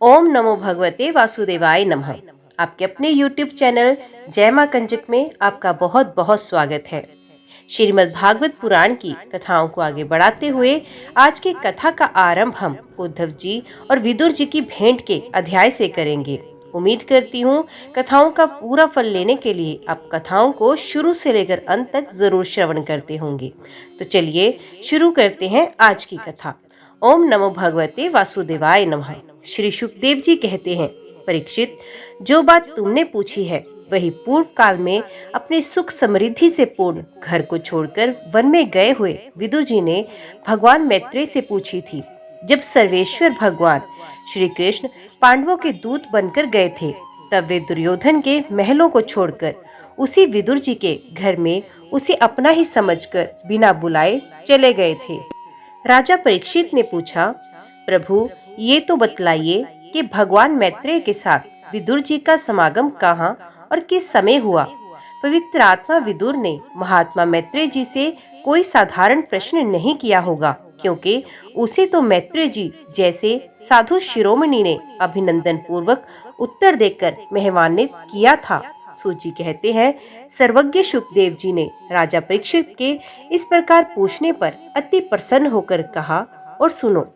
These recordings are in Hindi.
ओम नमो भगवते वासुदेवाय नमः। आपके अपने YouTube चैनल जय मां कंचक में आपका बहुत बहुत स्वागत है। श्रीमद् भागवत पुराण की कथाओं को आगे बढ़ाते हुए आज की कथा का आरंभ हम उद्धव जी और विदुर जी की भेंट के अध्याय से करेंगे। उम्मीद करती हूँ कथाओं का पूरा फल लेने के लिए आप कथाओं को शुरू से लेकर अंत तक जरूर श्रवण करते होंगे। तो चलिए शुरू करते हैं आज की कथा। ओम नमो भगवते वासुदेवाय नमः। श्री सुखदेव जी कहते हैं, परीक्षित, जो बात तुमने पूछी है वही पूर्व काल में अपने सुख समृद्धि से पूर्ण घर को छोड़कर वन में गए हुए विदुर जी ने भगवान मैत्रेय से पूछी थी। जब सर्वेश्वर भगवान श्री कृष्ण पांडवों के दूत बनकर गए थे, तब वे दुर्योधन के महलों को छोड़कर उसी विदुर जी के घर में उसे अपना ही समझकर बिना बुलाए चले गए थे। राजा परीक्षित ने पूछा, प्रभु, ये तो बतलाइए कि भगवान मैत्रेय के साथ विदुर जी का समागम कहाँ और किस समय हुआ। पवित्र आत्मा विदुर ने महात्मा मैत्रेय जी से कोई साधारण प्रश्न नहीं किया होगा, क्योंकि उसे तो मैत्रेय जी जैसे साधु शिरोमणि ने अभिनंदन पूर्वक उत्तर देकर मेहमानित किया था। सूची कहते हैं, सर्वज्ञ सुखदेव जी ने राजा परीक्षित के इस प्रकार पूछने पर अति प्रसन्न होकर कहा, और सुनो।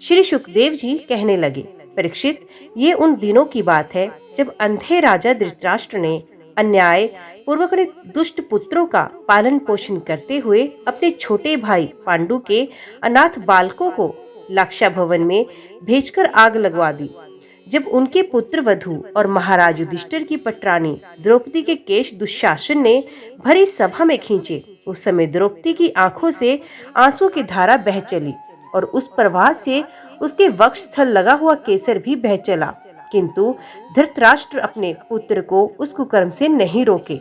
श्री सुखदेव जी कहने लगे, परीक्षित, ये उन दिनों की बात है जब अंधे राजा धृतराष्ट्र ने अन्याय पूर्वक दुष्ट पुत्रों का पालन पोषण करते हुए अपने छोटे भाई पांडु के अनाथ बालकों को लाक्षा भवन में भेजकर आग लगवा दी। जब उनके पुत्र वधु और महाराज युधिष्ठिर की पटरानी द्रौपदी के केश दुशासन ने भरी सभा में खींचे, उस समय द्रौपदी की आंखों से आंसू की धारा बह चली और उस प्रवाह से उसके वक्ष स्थल लगा हुआ केसर भी बह चला, किंतु धृतराष्ट्र अपने पुत्र को उस कुकर्म से नहीं रोके।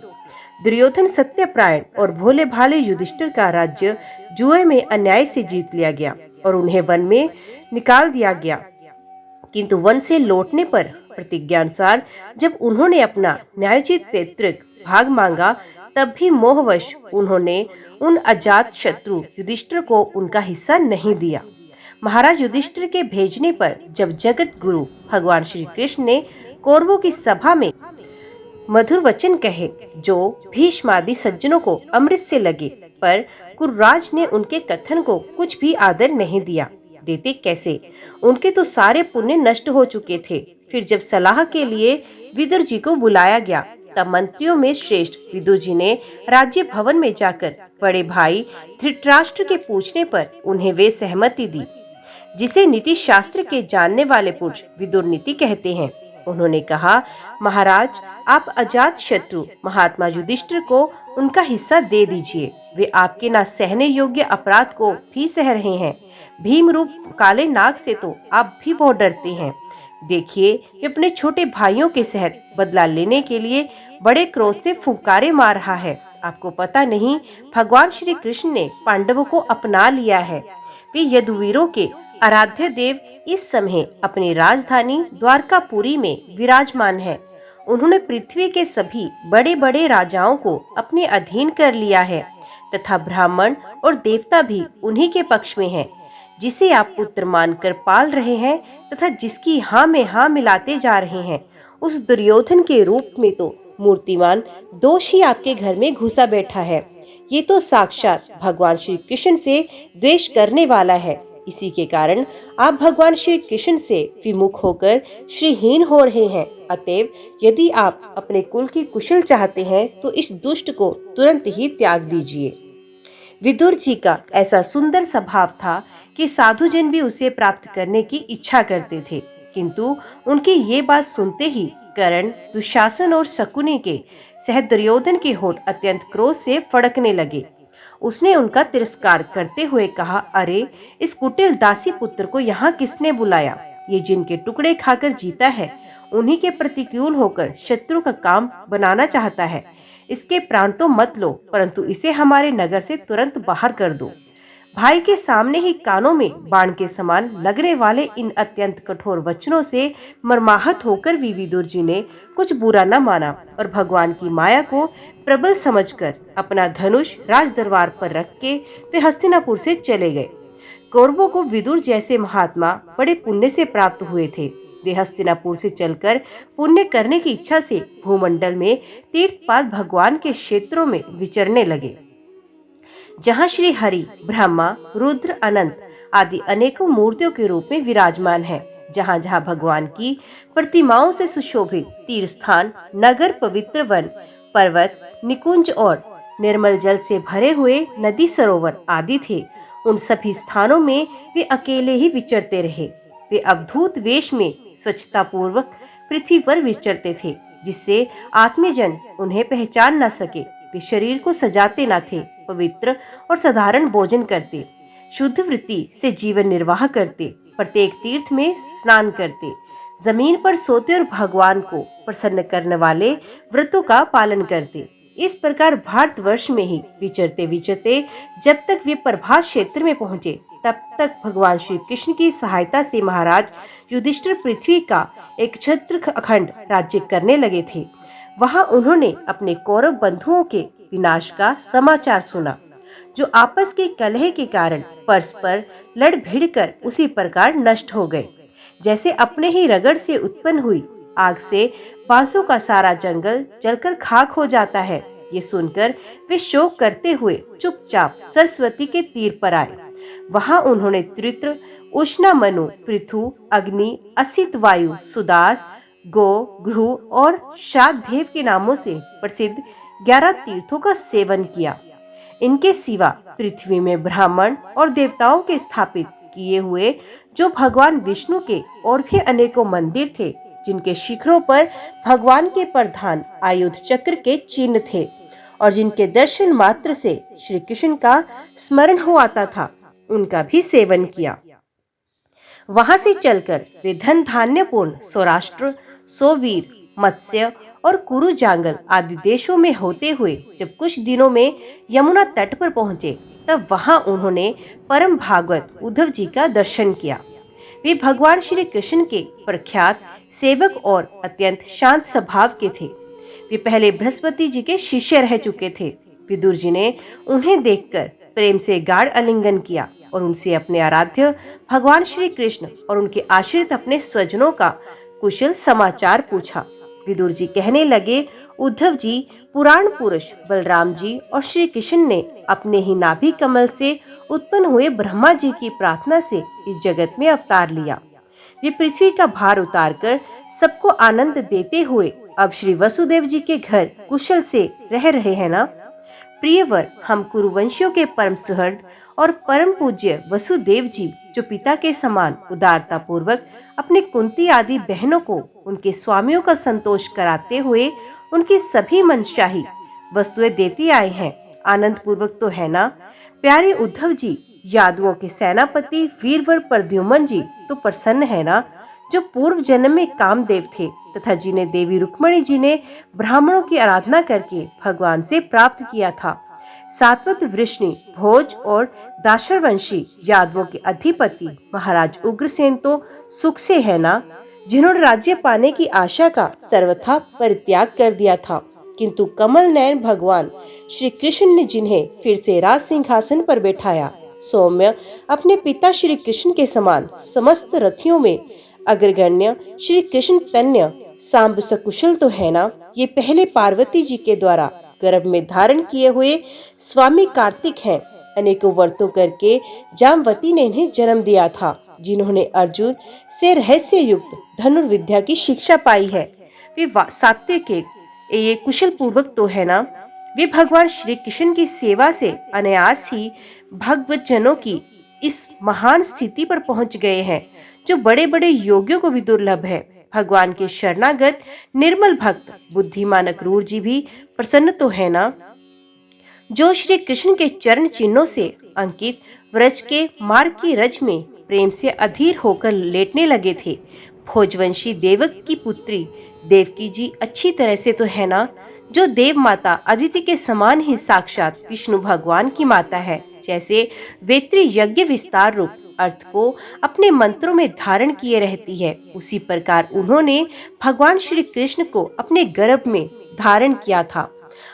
दुर्योधन सत्यप्रायण और भोले भाले युधिष्ठिर का राज्य जुए में अन्याय से जीत लिया गया और उन्हें वन में निकाल दिया गया, किंतु वन से लौटने पर प्रतिज्ञानुसार जब उन्होंने अपना न्यायोचित पैतृक भाग मांगा, तब भी मोहवश उन्होंने उन अजात शत्रु युधिष्ठिर को उनका हिस्सा नहीं दिया। महाराज युधिष्ठिर के भेजने पर जब जगत गुरु भगवान श्री कृष्ण ने कौरवों की सभा में मधुर वचन कहे, जो भीष्मादि सज्जनों को अमृत से लगे, पर कुरुराज ने उनके कथन को कुछ भी आदर नहीं दिया। देते कैसे, उनके तो सारे पुण्य नष्ट हो चुके थे। फिर जब सलाह के लिए विदुर जी को बुलाया गया, तब मंत्रियों में श्रेष्ठ विदुर जी ने राज्य भवन में जाकर बड़े भाई धृतराष्ट्र के पूछने पर उन्हें वे सहमति दी, जिसे नीति शास्त्र के जानने वाले पुरुष विदुर नीति कहते हैं। उन्होंने कहा, महाराज, आप अजात शत्रु महात्मा युधिष्ठिर को उनका हिस्सा दे दीजिए। वे आपके ना सहने योग्य अपराध को भी सह रहे हैं। भीम रूप काले नाग से तो आप भी बहुत डरते हैं। देखिए, वे अपने छोटे भाइयों के सहत बदला लेने के लिए बड़े क्रोध से फुंकारे मार रहा है। आपको पता नहीं, भगवान श्री कृष्ण ने पांडवों को अपना लिया है। वे यदुवीरों के आराध्य देव इस समय अपनी राजधानी द्वारकापुरी में विराजमान है। उन्होंने पृथ्वी के सभी बड़े बड़े राजाओं को अपने अधीन कर लिया है, तथा ब्राह्मण और देवता भी उन्हीं के पक्ष में हैं, जिसे आप पुत्र मानकर पाल रहे हैं तथा जिसकी हाँ में हाँ मिलाते जा रहे हैं। उस दुर्योधन के रूप में तो मूर्तिमान दोष ही आपके घर में घुसा बैठा है। ये तो साक्षात भगवान श्री कृष्ण से द्वेष करने वाला है। इसी के कारण आप भगवान श्री कृष्ण से विमुख होकर श्रीहीन हो रहे हैं। अतएव यदि आप अपने कुल की कुशल चाहते हैं तो इस दुष्ट को तुरंत ही त्याग दीजिए। विदुर जी का ऐसा सुंदर स्वभाव था कि साधुजन भी उसे प्राप्त करने की इच्छा करते थे, किंतु उनकी ये बात सुनते ही कर्ण, दुशासन और शकुनी के सहित दुर्योधन के होठ अत्यंत क्रोध से फड़कने लगे। उसने उनका तिरस्कार करते हुए कहा, अरे, इस कुटिल दासी पुत्र को यहाँ किसने बुलाया? ये जिनके टुकड़े खाकर जीता है, उन्हीं के प्रतिकूल होकर शत्रु का काम बनाना चाहता है। इसके प्राण तो मत लो, परंतु इसे हमारे नगर से तुरंत बाहर कर दो। भाई के सामने ही कानों में बाण के समान लगने वाले इन अत्यंत कठोर वचनों से मर्माहत होकर भी विदुर जी ने कुछ बुरा न माना और भगवान की माया को प्रबल समझकर अपना धनुष राज दरबार पर रख के वे हस्तिनापुर से चले गए। कौरवों को विदुर जैसे महात्मा बड़े पुण्य से प्राप्त हुए थे। वे हस्तिनापुर से चलकर पुण्य करने की इच्छा से भूमंडल में तीर्थपाद भगवान के क्षेत्रों में विचरने लगे, जहाँ श्री हरि, ब्रह्मा, रुद्र, अनंत आदि अनेकों मूर्तियों के रूप में विराजमान है। जहाँ जहाँ भगवान की प्रतिमाओं से सुशोभित तीर्थ स्थान, नगर, पवित्र वन, पर्वत, निकुंज और निर्मल जल से भरे हुए नदी, सरोवर आदि थे, उन सभी स्थानों में वे अकेले ही विचरते रहे। वे अवधूत वेश में स्वच्छता पूर्वक पृथ्वी पर विचरते थे, जिससे आत्मीजन उन्हें पहचान न सके। वे शरीर को सजाते न थे, पवित्र और साधारण भोजन करते, शुद्ध वृत्ति से जीवन निर्वाह करते, प्रत्येक तीर्थ में स्नान करते, जमीन पर सोते और भगवान को प्रसन्न करने वाले व्रतों का पालन करते। इस प्रकार भारतवर्ष में ही विचरते विचरते जब तक वे प्रभास क्षेत्र में पहुंचे, तब तक भगवान श्री कृष्ण की सहायता से महाराज युधिष्ठिर पृथ्वी का एक छत्र अखंड राज्य करने लगे थे। वहां उन्होंने अपने कौरव बंधुओं के विनाश का समाचार सुना, जो आपस के कलह के कारण परस्पर लड़ भिड़ कर उसी प्रकार नष्ट हो गए, जैसे अपने ही रगड़ से उत्पन्न हुई आग से बांसों का सारा जंगल जलकर खाक हो जाता है। ये सुनकर वे शोक करते हुए चुपचाप सरस्वती के तीर पर आए। वहां उन्होंने त्रित्र, उष्णा, मनु, पृथु, अग्नि, असित वायु, सुदास, गो, घृ और शाददेव के नामों से प्रसिद्ध 11 तीर्थों का सेवन किया। इनके सिवा पृथ्वी में ब्राह्मण और देवताओं के स्थापित किए हुए जो भगवान विष्णु के और भी अनेकों मंदिर थे, जिनके शिखरों पर भगवान के प्रधान आयुध चक्र के चिन्ह थे और जिनके दर्शन मात्र से श्री कृष्ण का स्मरण हो आता था, उनका भी सेवन किया। वहां से चलकर वे धन धान्य पूर्ण सौराष्ट्र, सोवीर, मत्स्य और कुरु जांगल आदि देशों में होते हुए जब कुछ दिनों में यमुना तट पर पहुंचे, तब वहां उन्होंने परम भागवत उद्धव जी का दर्शन किया। वे भगवान श्री कृष्ण के प्रख्यात सेवक और अत्यंत शांत स्वभाव के थे। वे पहले बृहस्पति जी के शिष्य रह चुके थे। विदुर जी ने उन्हें देखकर प्रेम से गाढ़ आलिंगन किया और उनसे अपने आराध्य भगवान श्री कृष्ण और उनके आश्रित अपने स्वजनों का कुशल समाचार पूछा। विदुर जी कहने लगे, उद्धव जी, पुराण पुरुष बलराम जी और श्री कृष्ण ने अपने ही नाभि कमल से उत्पन्न हुए ब्रह्मा जी की प्रार्थना से इस जगत में अवतार लिया। वे पृथ्वी का भार उतारकर सबको आनंद देते हुए अब श्री वसुदेव जी के घर कुशल से रह रहे हैं ना। प्रियवर, हम कुरुवंशियों के परम सुहृद और परम पूज्य वसुदेव जी, जो पिता के समान उदारता पूर्वक अपने कुंती आदि बहनों को उनके स्वामियों का संतोष कराते हुए उनकी सभी मनचाही वस्तुएं देती आए हैं, आनंद पूर्वक तो है ना। प्यारे उद्धव जी, यादवों के सेनापति वीरवर प्रद्युम्न जी तो प्रसन्न है ना, जो पूर्व जन्म में कामदेव थे तथा जिन्हें देवी रुक्मणी जी ने ब्राह्मणों की आराधना करके भगवान से प्राप्त किया था। सात्वत वृष्णि, भोज और दाशरवंशी यादवों के अधिपति महाराज उग्रसेन तो सुख से है ना, जिन्होंने राज्य पाने की आशा का सर्वथा परित्याग कर दिया था, किंतु कमल नयन भगवान श्री कृष्ण ने जिन्हें फिर से राज सिंहासन पर बैठाया। सौम्य, अपने पिता श्री कृष्ण के समान समस्त रथियों में अग्रगण्य श्री कृष्ण तन्य सांब सकुशल तो है ना। ये पहले पार्वती जी के द्वारा गर्भ में धारण किए हुए स्वामी कार्तिक हैं। अनेकों व्रतों करके जामवती ने इन्हें जन्म दिया था, जिन्होंने अर्जुन से रहस्य युक्त धनुर्विद्या की शिक्षा पाई है। वे सात्विक, ये कुशल पूर्वक तो है ना। वे भगवान श्री कृष्ण की सेवा से अनायास ही भगवत जनों की इस महान स्थिति पर पहुंच गए हैं, जो बड़े बड़े योगियों को भी दुर्लभ है। भगवान के शरणागत निर्मल भक्त बुद्धिमान क्रूर जी भी प्रसन्न तो है ना, जो श्री कृष्ण के चरण चिन्हों से अंकित व्रज के मार्ग की रज में प्रेम से अधीर होकर लेटने लगे थे। भोजवंशी देवक की पुत्री देवकी जी अच्छी तरह से तो है ना, जो देव माता अदिति के समान ही साक्षात विष्णु भगवान की माता है। जैसे वेत्री यज्ञ विस्तार रूप अर्थ को अपने मंत्रों में धारण किए रहती है, उसी प्रकार उन्होंने भगवान श्री कृष्ण को अपने गर्भ में धारण किया था।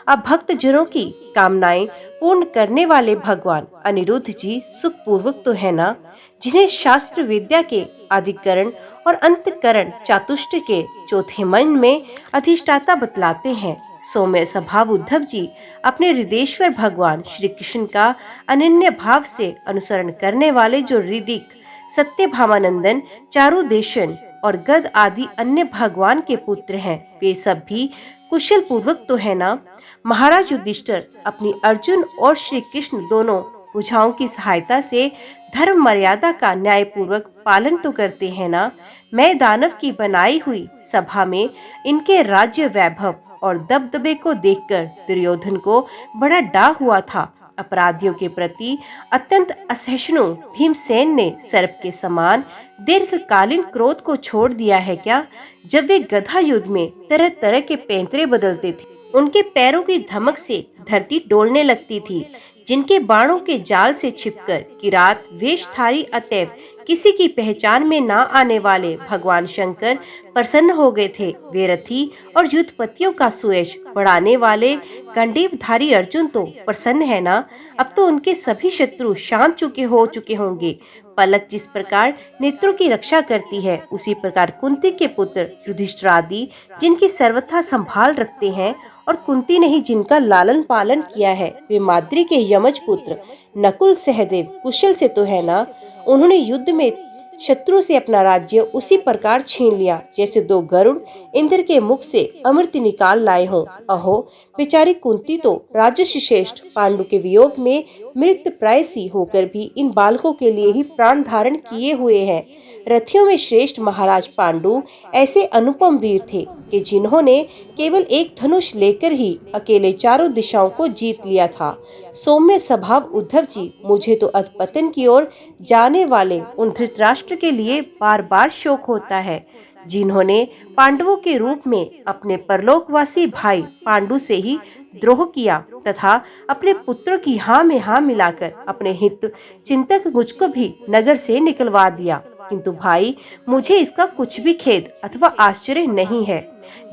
अब भक्त जनों की कामनाएं पूर्ण करने वाले भगवान अनिरुद्ध जी सुखपूर्वक तो है ना, जिन्हें शास्त्र विद्या के अधिकरण और अंतःकरण चातुष्ट के चौथे मन में अधिष्ठाता बतलाते हैं। सौम्य स्वभाव उद्धव जी अपने हृदयेश्वर भगवान श्री कृष्ण का अनन्य भाव से अनुसरण करने वाले जो ऋदिक सत्यभामानंदन, चारुदेशन और गद आदि अन्य भगवान के पुत्र हैं, वे सब भी कुशल पूर्वक तो है ना। महाराज युधिष्ठिर अपनी अर्जुन और श्री कृष्ण दोनों भुजाओं की सहायता से धर्म मर्यादा का न्याय पूर्वक पालन तो करते हैं ना। मैं दानव की बनाई हुई सभा में इनके राज्य वैभव और दबदबे को देखकर दुर्योधन को बड़ा डाह हुआ था। अपराधियों के प्रति अत्यंत असहिष्णु भीमसेन ने सर्प के समान दीर्घकालीन क्रोध को छोड़ दिया है क्या? जब वे गधा युद्ध में तरह तरह के पैंतरे बदलते थे, उनके पैरों की धमक से धरती डोलने लगती थी। जिनके बाणों के जाल से छिपकर किरात वेशधारी अतएव किसी की पहचान में ना आने वाले भगवान शंकर प्रसन्न हो गए थे। वे रथी और युद्धपतियों का सुयश बढ़ाने वाले गंडीवधारी अर्जुन तो प्रसन्न है ना। अब तो उनके सभी शत्रु शांत हो चुके होंगे। पलक जिस प्रकार नेत्रों की रक्षा करती है, उसी प्रकार कुंती के पुत्र युधिष्ठिर आदि जिनकी सर्वथा संभाल रखते हैं, और कुंती ने ही जिनका लालन पालन किया है, वे माद्री के यमज पुत्र नकुल सहदेव कुशल से तो है ना। उन्होंने युद्ध में शत्रु से अपना राज्य उसी प्रकार छीन लिया जैसे दो गरुड़ इंद्र के मुख से अमृत निकाल लाए हों। अहो, बेचारी कुंती तो राजर्षि श्रेष्ठ पांडु के वियोग में मृत प्राय सी होकर भी इन बालकों के लिए ही प्राण धारण किए हुए हैं। रथियों में श्रेष्ठ महाराज पांडु ऐसे अनुपम वीर थे कि जिन्होंने केवल एक धनुष लेकर ही अकेले चारों दिशाओं को जीत लिया था। सौम्य स्वभाव उद्धव जी, मुझे तो अधपतन की ओर जाने वाले उन धृतराष्ट्र के लिए बार बार शोक होता है, जिन्होंने पांडवों के रूप में अपने परलोकवासी भाई पांडु से ही द्रोह किया तथा अपने पुत्रों की हाँ में हाँ मिलाकर अपने हित चिंतक मुझको भी नगर से निकलवा दिया। किंतु भाई, मुझे इसका कुछ भी खेद अथवा आश्चर्य नहीं है।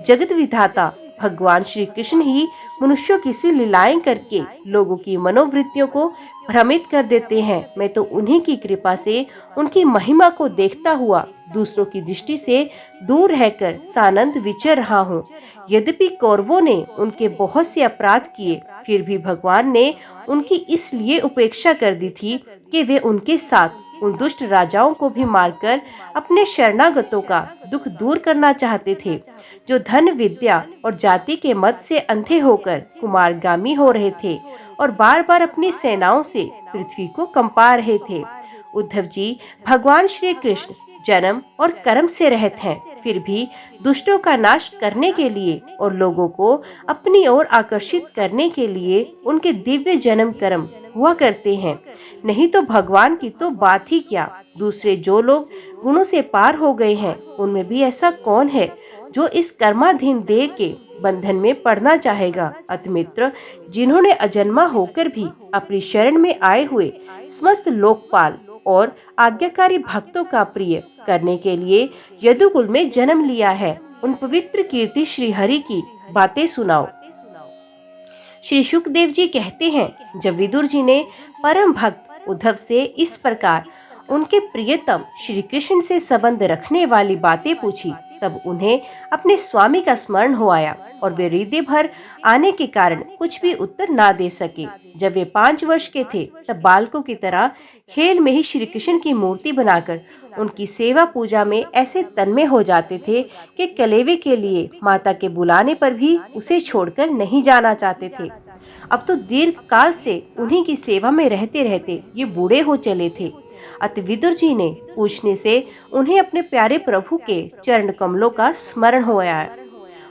जगत विधाता भगवान श्री कृष्ण ही मनुष्यों की सी लीलाएं करके लोगों की मनोवृत्तियों को भ्रमित कर देते हैं। मैं तो उन्हीं की कृपा से उनकी महिमा को देखता हुआ दूसरों की दृष्टि से दूर रहकर सानंद विचर रहा हूँ। यद्यपि कौरवों ने उनके बहुत से अपराध किए, फिर भी भगवान ने उनकी इसलिए उपेक्षा कर दी थी कि वे उनके साथ उन दुष्ट राजाओं को भी मारकर अपने शरणागतों का दुख दूर करना चाहते थे, जो धन विद्या और जाति के मत से अंधे होकर कुमारगामी हो रहे थे और बार बार अपनी सेनाओं से पृथ्वी को कंपा रहे थे। उद्धव जी, भगवान श्री कृष्ण जन्म और कर्म से रहित हैं, फिर भी दुष्टों का नाश करने के लिए और लोगों को अपनी ओर आकर्षित करने के लिए उनके दिव्य जन्म कर्म हुआ करते हैं। नहीं तो भगवान की तो बात ही क्या। दूसरे जो लोग गुणों से पार हो गए हैं, उनमें भी ऐसा कौन है जो इस कर्माधीन देह के बंधन में पड़ना चाहेगा। अतमित्र, जिन्होंने अजन्मा होकर भी अपनी शरण में आए हुए समस्त लोकपाल और आज्ञाकारी भक्तों का प्रिय करने के लिए यदुकुल में जन्म लिया है, उन पवित्र कीर्ति श्री हरि की बातें सुनाओ। श्री सुखदेव जी कहते हैं, जब विदुर जी ने परम भक्त उद्धव से इस प्रकार उनके प्रियतम श्री कृष्ण से संबंध रखने वाली बातें पूछी, तब उन्हें अपने स्वामी का स्मरण हो आया और वे हृदय भर आने के कारण कुछ भी उत्तर ना दे सके। जब वे 5 वर्ष के थे, तब बालकों की तरह खेल में ही श्री कृष्ण की मूर्ति बनाकर उनकी सेवा पूजा में ऐसे तन्मय हो जाते थे कि कलेवे के लिए माता के बुलाने पर भी उसे छोड़कर नहीं जाना चाहते थे। अब तो दीर्घ काल से उन्हीं की सेवा में रहते रहते ये बूढ़े हो चले थे। अतः विदुर जी ने पूछने से उन्हें अपने प्यारे प्रभु के चरण कमलों का स्मरण हो आया।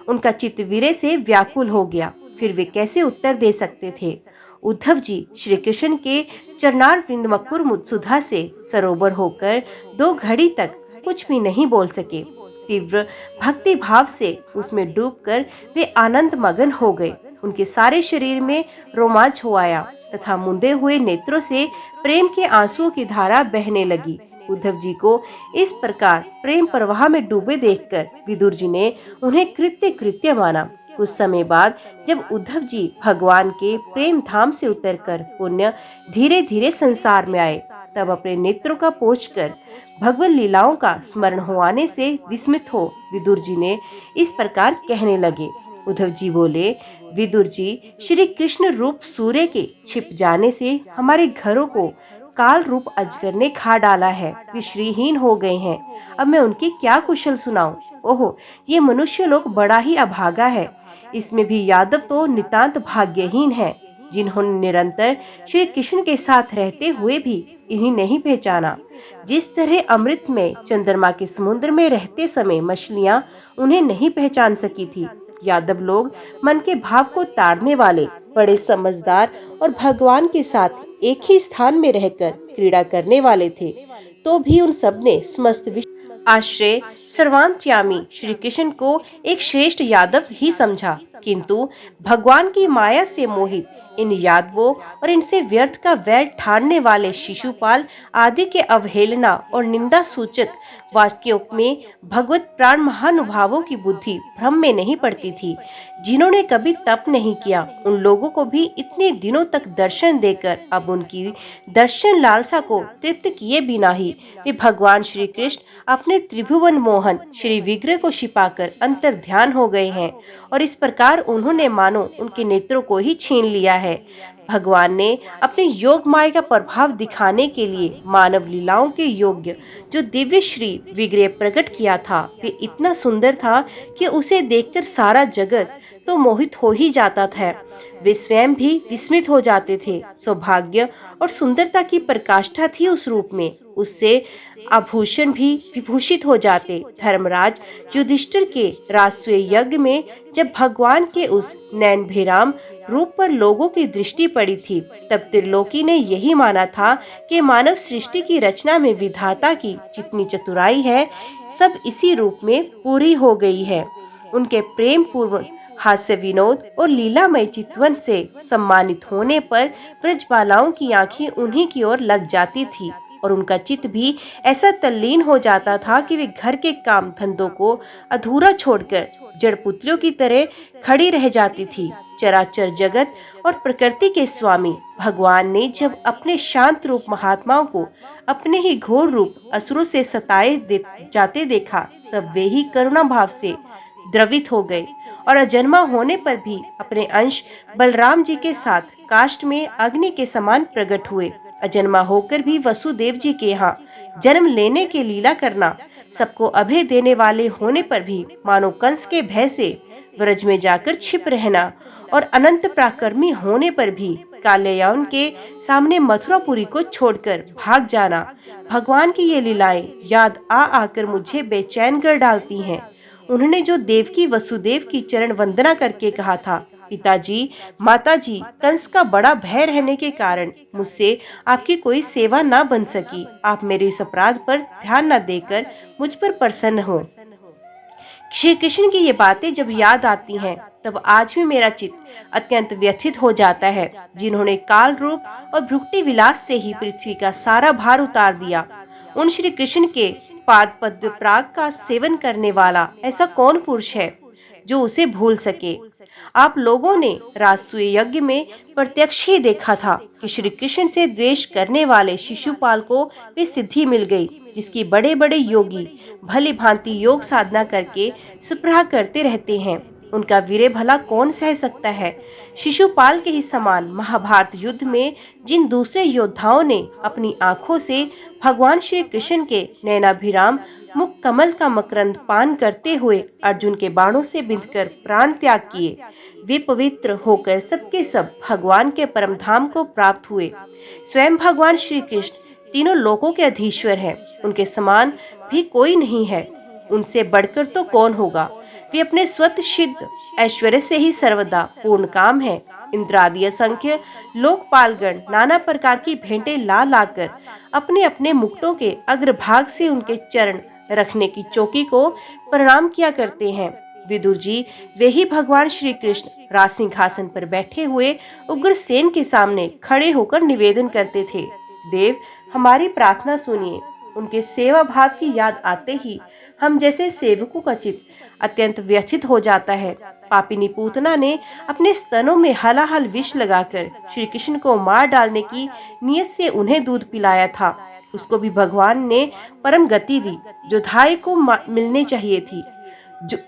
उनका चित्त वीरे से व्याकुल हो गया। फिर वे कैसे उत्तर दे सकते थे। उद्धव जी श्री कृष्ण के चरणारविंद मकुर सुधा से सरोवर होकर 2 घड़ी तक कुछ भी नहीं बोल सके। तीव्र भक्ति भाव से उसमें डूबकर वे आनंद मगन हो गए। उनके सारे शरीर में रोमांच हो आया तथा मुंदे हुए नेत्रों से प्रेम के आंसुओं की धारा बहने लगी। उद्धव जी को इस प्रकार प्रेम प्रवाह में डूबे देखकर विदुर जी ने उन्हें कृत्य माना। कुछ समय बाद जब उद्धव जी भगवान के प्रेम धाम से उतरकर पुण्य धीरे धीरे संसार में आए, तब अपने नेत्रों का पोंछकर भगवत लीलाओं का स्मरण होने से विस्मित हो विदुर जी ने इस प्रकार कहने लगे। उद्धव जी बोले, विदुर जी, श्री कृष्ण रूप सूर्य के छिप जाने से हमारे घरों को काल रूप अजगर ने खा डाला है। वे श्रीहीन हो गए हैं। अब मैं उनकी क्या कुशल सुनाऊं? ओहो, ये मनुष्य लोग बड़ा ही अभागा है। इसमें भी यादव तो नितांत भाग्यहीन है, जिन्होंने निरंतर श्री कृष्ण के साथ रहते हुए भी इन्हें नहीं पहचाना। जिस तरह अमृत में चंद्रमा के समुद्र में रहते समय मछलियां उन्हें नहीं पहचान सकी थी, यादव लोग मन के भाव को ताड़ने वाले, बड़े समझदार और भगवान के साथ एक ही स्थान में रहकर क्रीड़ा करने वाले थे। तो भी उन सब ने समस्त आश्रय सर्वांतर्यामी श्री कृष्ण को एक श्रेष्ठ यादव ही समझा, किंतु भगवान की माया से मोहित इन यादवों और इनसे व्यर्थ का वैर ठानने वाले शिशुपाल आदि के अवहेलना और निंदा सूचक वाक्यों में भगवत प्राण महानुभावों की बुद्धि भ्रम में नहीं पड़ती थी। जिन्होंने कभी तप नहीं किया, उन लोगों को भी इतने दिनों तक दर्शन देकर अब उनकी दर्शन लालसा को तृप्त किए बिना ही वे भगवान श्री कृष्ण अपने त्रिभुवन मोहन श्री विग्रह को छिपाकर अंतर ध्यान हो गए हैं और इस प्रकार उन्होंने मानो उनके नेत्रों को ही छीन लिया है। भगवान ने अपने योग माया का प्रभाव दिखाने के लिए मानव लीलाओं के योग्य जो दिव्य श्री विग्रह प्रकट किया था, वे इतना सुंदर था कि उसे देखकर सारा जगत तो मोहित हो ही जाता था। वे स्वयं भी विस्मित हो जाते थे। सौभाग्य और सुंदरता की प्रकाष्ठा थी उस रूप में, उससे आभूषण भी विभूषित हो जाते। धर्मराज युधिष्ठिर के राजसूय यज्ञ में जब भगवान के उस नयनभिराम रूप पर लोगों की दृष्टि पड़ी थी, तब त्रिलोकी ने यही माना था कि मानव सृष्टि की रचना में विधाता की जितनी चतुराई है, सब इसी रूप में पूरी हो गई है। उनके प्रेम पूर्ण हास्य विनोद और लीलामय चितवन से सम्मानित होने पर ब्रजबालाओं की आंखें उन्हीं की ओर लग जाती थी और उनका चित्त भी ऐसा तल्लीन हो जाता था कि वे घर के काम धंधों को अधूरा छोड़कर जड़ पुतलियों की तरह खड़ी रह जाती थी। चराचर जगत और प्रकृति के स्वामी भगवान ने जब अपने शांत रूप महात्माओं को अपने ही घोर रूप असुरों से सताए जाते देखा, तब वे ही करुणा भाव से द्रवित हो गए और अजन्मा होने पर भी अपने अंश बलराम जी के साथ काष्ठ में अग्नि के समान प्रकट हुए। अजन्मा होकर भी वसुदेव जी के यहाँ जन्म लेने के लीला करना, सबको अभय देने वाले होने पर भी मानो कंस के भय से व्रज में जाकर छिप रहना और अनंत पराक्रमी होने पर भी कालयवन के सामने मथुरापुरी को छोड़कर भाग जाना। भगवान की ये लीलाएं याद आकर मुझे बेचैन कर डालती हैं। उन्होंने जो देवकी वसुदेव की चरण वंदना करके कहा था, पिताजी, माताजी, कंस का बड़ा भय रहने के कारण मुझसे आपकी कोई सेवा ना बन सकी। आप मेरे इस अपराध पर ध्यान न देकर मुझ पर प्रसन्न हो। श्री कृष्ण की ये बातें जब याद आती हैं, तब आज भी मेरा चित्त अत्यंत व्यथित हो जाता है। जिन्होंने काल रूप और भ्रुकुटी विलास से ही पृथ्वी का सारा भार उतार दिया, उन श्री कृष्ण के पाद पद्म प्राग का सेवन करने वाला ऐसा कौन पुरुष है जो उसे भूल सके। आप लोगों ने राजसूय यज्ञ में प्रत्यक्ष ही देखा था कि श्री कृष्ण से द्वेष करने वाले शिशुपाल को वे सिद्धि मिल गई, जिसकी बड़े बड़े योगी भली भांति योग साधना करके सुप्रहा करते रहते हैं। उनका वीर्य भला कौन सह सकता है। शिशुपाल के ही समान महाभारत युद्ध में जिन दूसरे योद्धाओं ने अपनी आंखों से भगवान श्री कृष्ण के नयनाभिराम मुख कमल का मकरंद पान करते हुए अर्जुन के बाणों से बिंधकर प्राण त्याग किए, वे पवित्र होकर सबके सब भगवान के परम धाम को प्राप्त हुए। स्वयं भगवान श्री कृष्ण तीनों लोकों के अधीश्वर हैं। उनके समान भी कोई नहीं है, उनसे बढ़कर तो कौन होगा। वे अपने स्वतः सिद्ध ऐश्वर्य से ही सर्वदा पूर्ण काम है। इंद्रादि असंख्य लोकपालगण नाना प्रकार की भेंटें ला लाकर अपने अपने मुकुटों के अग्रभाग से उनके चरण रखने की चौकी को प्रणाम किया करते हैं। विदुर जी, वे ही भगवान श्री कृष्ण राज सिंहासन पर बैठे हुए उग्रसेन के सामने खड़े होकर निवेदन करते थे, देव, हमारी प्रार्थना सुनिए। उनके सेवा भाव की याद आते ही हम जैसे सेवकों का चित्त अत्यंत व्यथित हो जाता है। पापिनी पूतना ने अपने स्तनों में हलाहल विष लगाकर श्री कृष्ण को मार डालने की नियत से उन्हें दूध पिलाया था। उसको भी भगवान ने परम गति दी जो धाय को मिलने चाहिए थी। जो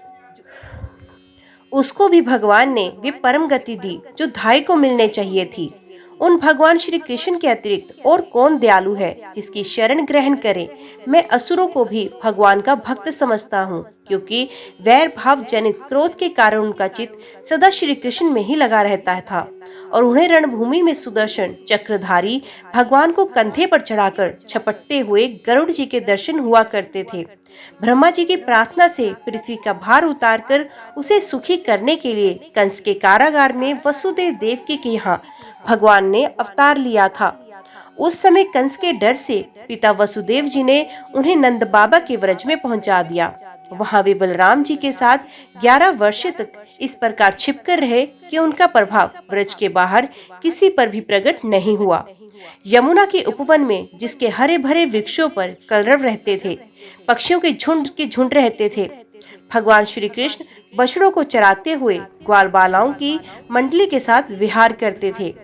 उसको भी भगवान ने वे परम गति दी जो धाय को मिलने चाहिए थी। उन भगवान श्री कृष्ण के अतिरिक्त और कौन दयालु है जिसकी शरण ग्रहण करे। मैं असुरों को भी भगवान का भक्त समझता हूँ, क्योंकि वैर भाव जनित क्रोध के कारण उनका चित्त सदा श्री कृष्ण में ही लगा रहता था और उन्हें रणभूमि में सुदर्शन चक्रधारी भगवान को कंधे पर चढ़ाकर छपटते हुए गरुड़ जी के दर्शन हुआ करते थे। ब्रह्मा जी की प्रार्थना से पृथ्वी का भार उतारकर उसे सुखी करने के लिए कंस के कारागार में वसुदेव देवकी के यहाँ भगवान ने अवतार लिया था। उस समय कंस के डर से पिता वसुदेव जी ने उन्हें नंद बाबा के व्रज में पहुंचा दिया। वहां वे बलराम जी के साथ 11 वर्ष तक इस प्रकार छिपकर रहे कि उनका प्रभाव व्रज के बाहर किसी पर भी प्रकट नहीं हुआ। यमुना के उपवन में जिसके हरे भरे वृक्षों पर कलरव रहते थे, पक्षियों के झुंड रहते थे, भगवान श्री कृष्ण बछड़ों को चराते हुए ग्वाल बालाओं की मंडली के साथ विहार करते थे।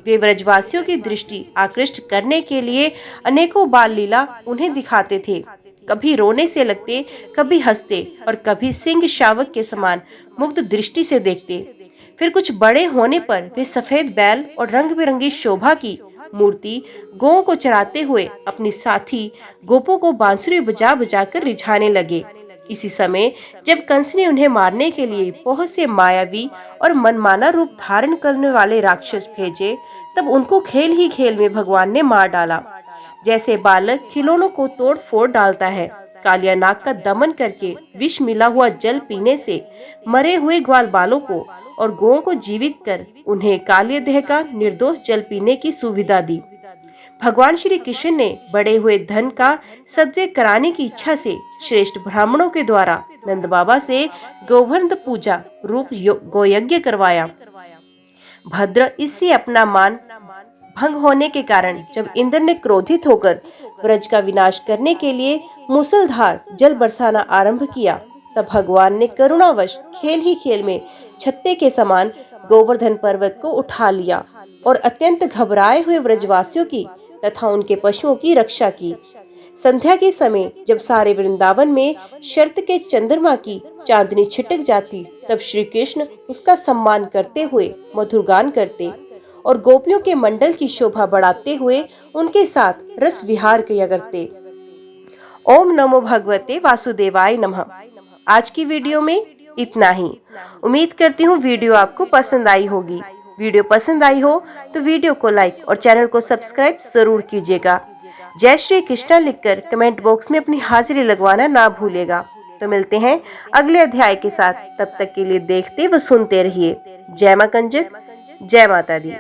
वे व्रजवासियों की दृष्टि आकृष्ट करने के लिए अनेकों बाल लीला उन्हें दिखाते थे। कभी रोने से लगते, कभी हंसते और कभी सिंह शावक के समान मुग्ध दृष्टि से देखते। फिर कुछ बड़े होने पर वे सफेद बैल और रंग बिरंगी शोभा की मूर्ति गौओं को चराते हुए अपनी साथी गोपों को बांसुरी बजा बजा कर रिझाने लगे। इसी समय जब कंस ने उन्हें मारने के लिए बहुत से मायावी और मनमाना रूप धारण करने वाले राक्षस भेजे, तब उनको खेल ही खेल में भगवान ने मार डाला। जैसे बालक खिलौनों को तोड़ फोड़ डालता है, कालिया नाग का दमन करके विष मिला हुआ जल पीने से मरे हुए ग्वाल बालों को और गौओं को जीवित कर उन्हें कालिया देह का निर्दोष जल पीने की सुविधा दी। भगवान श्री कृष्ण ने बढ़े हुए धन का सद्व्यय कराने की इच्छा से श्रेष्ठ ब्राह्मणों के द्वारा नंद बाबा से गोवर्धन पूजा रूप गोयज्ञ करवाया। भद्र इससे अपना मान भंग होने के कारण जब इंद्र ने क्रोधित होकर व्रज का विनाश करने के लिए मूसलधार जल बरसाना आरंभ किया, तब भगवान ने करुणावश खेल ही खेल में छत्ते के समान गोवर्धन पर्वत को उठा लिया और अत्यंत घबराए हुए व्रजवासियों की तथा उनके पशुओं की रक्षा की। संध्या के समय जब सारे वृंदावन में शरत के चंद्रमा की चांदनी छिटक जाती, तब श्री कृष्ण उसका सम्मान करते हुए मधुर गान करते और गोपियों के मंडल की शोभा बढ़ाते हुए उनके साथ रस विहार किया करते। ओम नमो भगवते वासुदेवाय नमः। आज की वीडियो में इतना ही। उम्मीद करती हूँ वीडियो आपको पसंद आई होगी। वीडियो पसंद आई हो तो वीडियो को लाइक और चैनल को सब्सक्राइब जरूर कीजिएगा। जय श्री कृष्ण लिखकर कमेंट बॉक्स में अपनी हाजिरी लगवाना ना भूलेगा। तो मिलते हैं अगले अध्याय के साथ, तब तक के लिए देखते व सुनते रहिए। जय मां कंजक, जय माता दी।